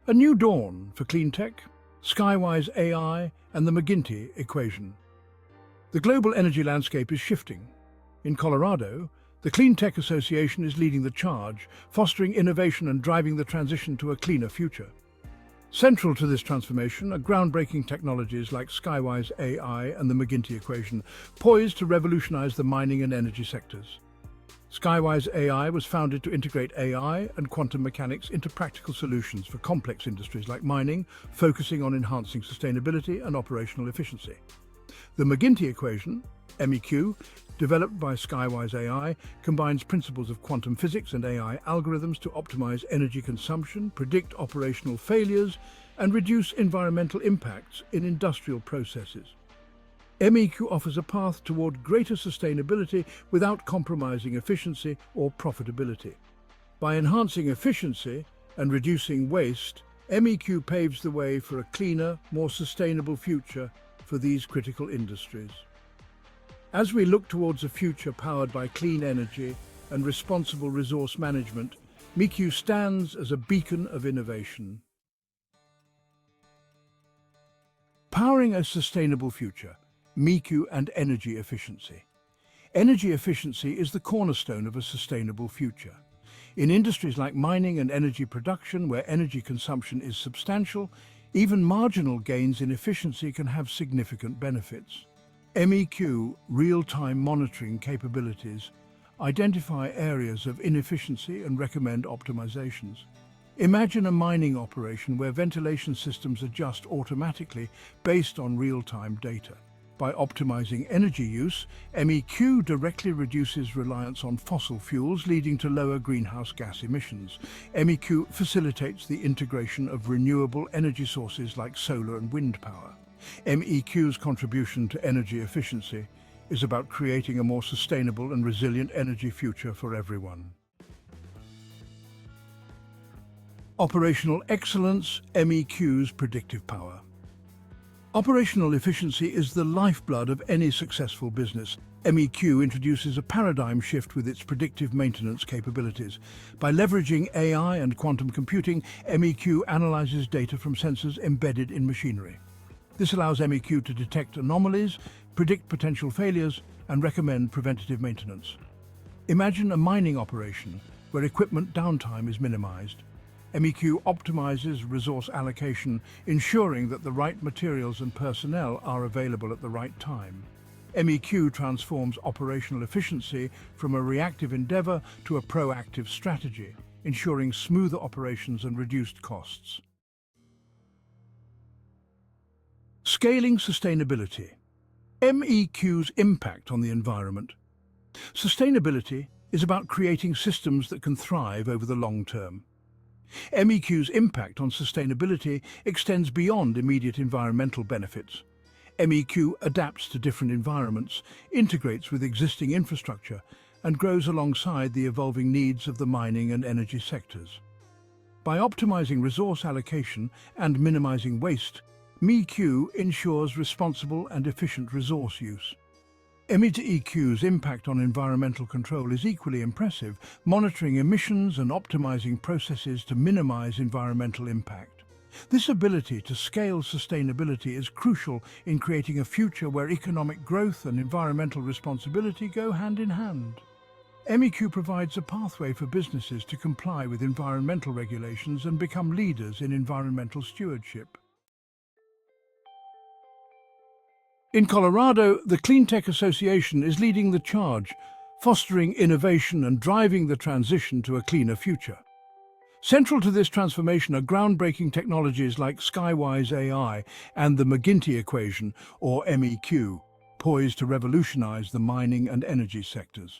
A new dawn for Cleantech, Skywise AI and the McGinty Equation. The global energy landscape is shifting. In Colorado, the Cleantech Association is leading the charge, fostering innovation and driving the transition to a cleaner future. Central to this transformation are groundbreaking technologies like Skywise AI and the McGinty Equation, poised to revolutionize the mining and energy sectors. Skywise AI was founded to integrate AI and quantum mechanics into practical solutions for complex industries like mining, focusing on enhancing sustainability and operational efficiency. The McGinty Equation, MEQ, developed by Skywise AI, combines principles of quantum physics and AI algorithms to optimize energy consumption, predict operational failures, and reduce environmental impacts in industrial processes. MEQ offers a path toward greater sustainability without compromising efficiency or profitability. By enhancing efficiency and reducing waste, MEQ paves the way for a cleaner, more sustainable future for these critical industries. As we look towards a future powered by clean energy and responsible resource management, MEQ stands as a beacon of innovation. Powering a sustainable future, MEQ and energy efficiency. Energy efficiency is the cornerstone of a sustainable future. In industries like mining and energy production, where energy consumption is substantial, even marginal gains in efficiency can have significant benefits. MEQ real-time monitoring capabilities identify areas of inefficiency and recommend optimizations. Imagine a mining operation where ventilation systems adjust automatically based on real-time data. By optimizing energy use, MEQ directly reduces reliance on fossil fuels, leading to lower greenhouse gas emissions. MEQ facilitates the integration of renewable energy sources like solar and wind power. MEQ's contribution to energy efficiency is about creating a more sustainable and resilient energy future for everyone. Operational excellence, MEQ's predictive power. Operational efficiency is the lifeblood of any successful business. MEQ introduces a paradigm shift with its predictive maintenance capabilities. By leveraging AI and quantum computing, MEQ analyzes data from sensors embedded in machinery. This allows MEQ to detect anomalies, predict potential failures, and recommend preventative maintenance. Imagine a mining operation where equipment downtime is minimized. MEQ optimizes resource allocation, ensuring that the right materials and personnel are available at the right time. MEQ transforms operational efficiency from a reactive endeavor to a proactive strategy, ensuring smoother operations and reduced costs. Scaling sustainability. MEQ's impact on the environment. Sustainability is about creating systems that can thrive over the long term. MEQ's impact on sustainability extends beyond immediate environmental benefits. MEQ adapts to different environments, integrates with existing infrastructure, and grows alongside the evolving needs of the mining and energy sectors. By optimizing resource allocation and minimizing waste, MEQ ensures responsible and efficient resource use. MEQ's impact on environmental control is equally impressive, monitoring emissions and optimizing processes to minimize environmental impact. This ability to scale sustainability is crucial in creating a future where economic growth and environmental responsibility go hand in hand. MEQ provides a pathway for businesses to comply with environmental regulations and become leaders in environmental stewardship. In Colorado, the Cleantech Association is leading the charge, fostering innovation and driving the transition to a cleaner future. Central to this transformation are groundbreaking technologies like Skywise AI and the McGinty Equation, or MEQ, poised to revolutionize the mining and energy sectors.